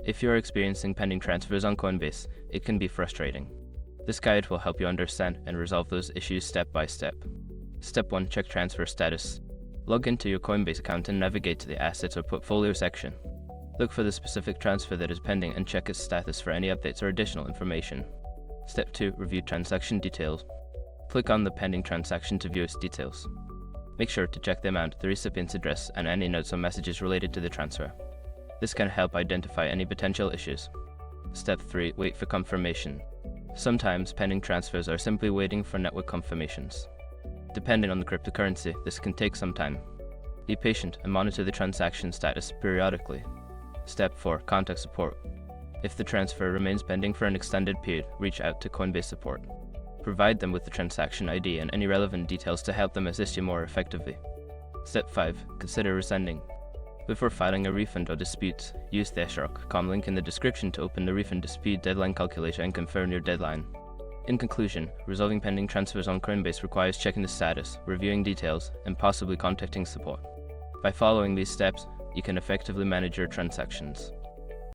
If you are experiencing pending transfers on Coinbase, it can be frustrating. This guide will help you understand and resolve those issues step by step. Step 1. Check transfer status. Log into your Coinbase account and navigate to the Assets or Portfolio section. Look for the specific transfer that is pending and check its status for any updates or additional information. Step 2. Review transaction details. Click on the pending transaction to view its details. Make sure to check the amount, the recipient's address, and any notes or messages related to the transfer. This can help identify any potential issues. Step 3. Wait for confirmation. Sometimes pending transfers are simply waiting for network confirmations. Depending on the cryptocurrency, this can take some time. Be patient and monitor the transaction status periodically. Step 4. Contact support. If the transfer remains pending for an extended period, reach out to Coinbase support. Provide them with the transaction ID and any relevant details to help them assist you more effectively. Step 5. Consider resending. Before filing a refund or dispute, use the SROC.com link in the description to open the refund dispute deadline calculator and confirm your deadline. In conclusion, resolving pending transfers on Coinbase requires checking the status, reviewing details, and possibly contacting support. By following these steps, you can effectively manage your transactions.